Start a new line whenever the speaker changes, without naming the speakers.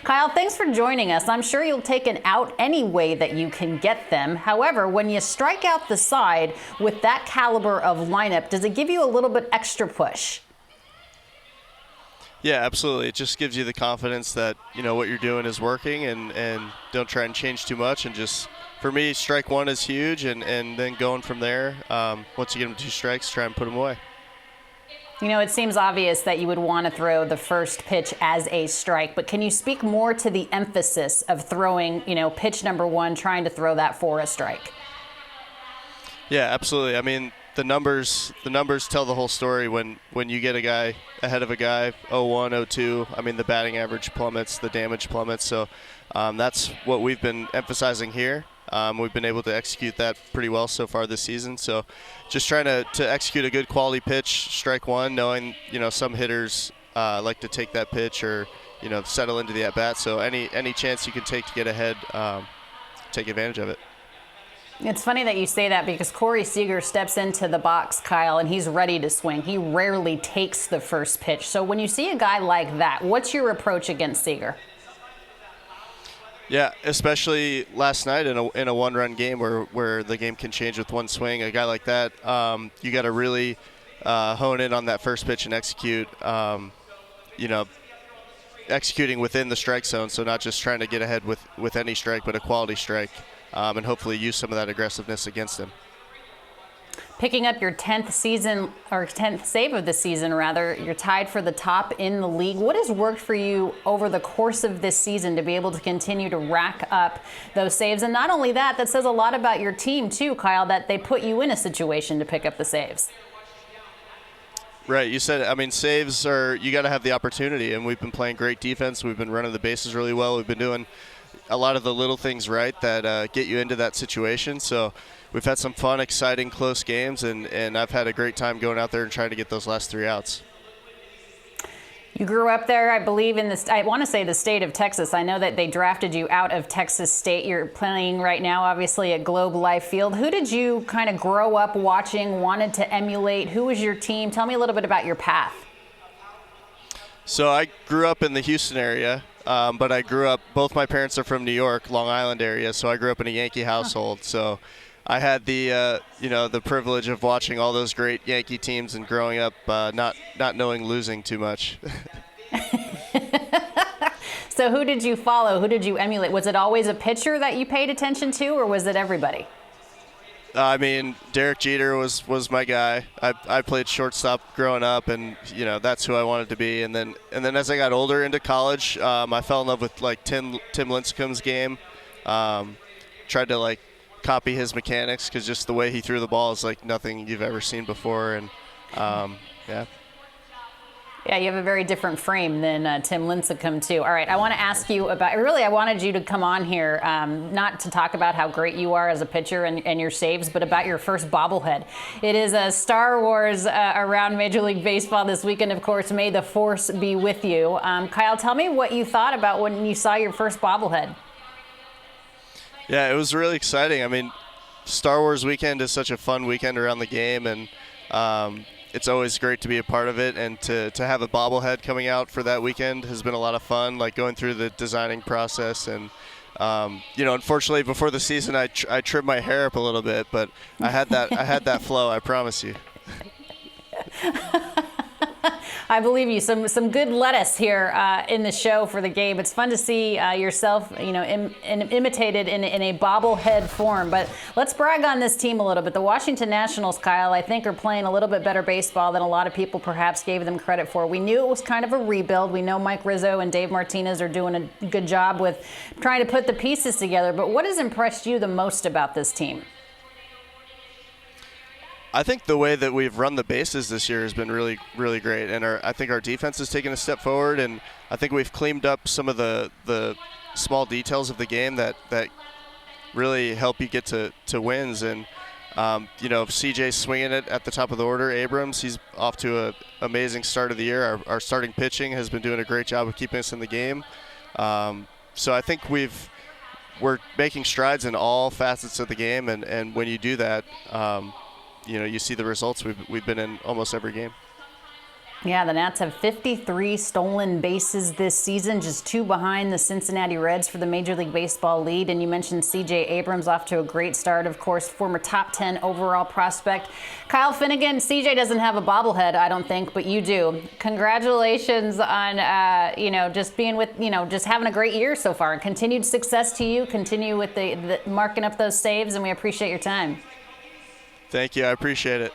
Kyle, thanks for joining us. I'm sure you'll take an out any way that you can get them. However, when you strike out the side with that caliber of lineup, does it give you a little bit extra push?
Yeah, absolutely. It just gives you the confidence that, what you're doing is working and don't try and change too much. And just, for me, strike one is huge. And then going from there, once you get them 2 strikes, try and put them away.
It seems obvious that you would want to throw the first pitch as a strike, but can you speak more to the emphasis of throwing, pitch number 1, trying to throw that for a strike?
Yeah, absolutely. I mean, the numbers tell the whole story. When you get a guy ahead of a guy, 0-1, 0-2, I mean, the batting average plummets, the damage plummets. So that's what we've been emphasizing here. We've been able to execute that pretty well so far this season. So just trying to execute a good quality pitch, strike one, knowing, some hitters like to take that pitch or, settle into the at-bat. So any chance you can take to get ahead, take advantage of it.
It's funny that you say that because Corey Seager steps into the box, Kyle, and he's ready to swing. He rarely takes the first pitch. So when you see a guy like that, what's your approach against Seager?
Yeah, especially last night in a one-run game where the game can change with one swing. A guy like that, you got to really hone in on that first pitch and execute. Executing within the strike zone, so not just trying to get ahead with any strike, but a quality strike, and hopefully use some of that aggressiveness against him.
Picking up your 10th save of the season, rather. You're tied for the top in the league. What has worked for you over the course of this season to be able to continue to rack up those saves? And not only that says a lot about your team too, Kyle, that they put you in a situation to pick up the saves.
Right, you said it. I mean, saves you got to have the opportunity, and we've been playing great defense. We've been running the bases really well. We've been doing a lot of the little things right that get you into that situation. So we've had some fun, exciting, close games, and I've had a great time going out there and trying to get those last 3 outs.
You grew up there, I believe, I want to say the state of Texas. I know that they drafted you out of Texas State. You're playing right now, obviously, at Globe Life Field. Who did you kind of grow up watching, wanted to emulate? Who was your team? Tell me a little bit about your path.
So I grew up in the Houston area, but I grew up, both my parents are from New York, Long Island area, so I grew up in a Yankee household. So I had the privilege of watching all those great Yankee teams and growing up not knowing losing too much.
So who did you follow? Who did you emulate? Was it always a pitcher that you paid attention to, or was it everybody?
I mean, Derek Jeter was my guy. I played shortstop growing up, and that's who I wanted to be. And then as I got older into college, I fell in love with Tim Lincecum's game. Tried to copy his mechanics because just the way he threw the ball is like nothing you've ever seen before. And yeah.
Yeah, you have a very different frame than Tim Lincecum, too. All right, I want to ask you about, I wanted you to come on here, not to talk about how great you are as a pitcher and your saves, but about your first bobblehead. It is a Star Wars around Major League Baseball this weekend, of course. May the Force be with you. Kyle, tell me what you thought about when you saw your first bobblehead.
Yeah, it was really exciting. I mean, Star Wars weekend is such a fun weekend around the game, and it's always great to be a part of it, and to have a bobblehead coming out for that weekend has been a lot of fun, going through the designing process. And unfortunately before the season I trimmed my hair up a little bit, but I had that flow, I promise you.
I believe you. Some good lettuce here in the show for the game. It's fun to see yourself, imitated in a bobblehead form. But let's brag on this team a little bit. The Washington Nationals, Kyle, I think are playing a little bit better baseball than a lot of people perhaps gave them credit for. We knew it was kind of a rebuild. We know Mike Rizzo and Dave Martinez are doing a good job with trying to put the pieces together. But what has impressed you the most about this team?
I think the way that we've run the bases this year has been really, really great, and I think our defense has taken a step forward, and I think we've cleaned up some of the small details of the game that really help you get to wins. And CJ's swinging it at the top of the order. Abrams, he's off to an amazing start of the year. Our starting pitching has been doing a great job of keeping us in the game. So I think we're making strides in all facets of the game, and when you do that, you see the results we've been in almost every game.
Yeah, the Nats have 53 stolen bases this season, just 2 behind the Cincinnati Reds for the Major League Baseball lead. And you mentioned C.J. Abrams off to a great start, of course, former top 10 overall prospect. Kyle Finnegan, C.J. doesn't have a bobblehead, I don't think, but you do. Congratulations on, just being with, just having a great year so far. Continued success to you. Continue with the marking up those saves, and we appreciate your time.
Thank you. I appreciate it.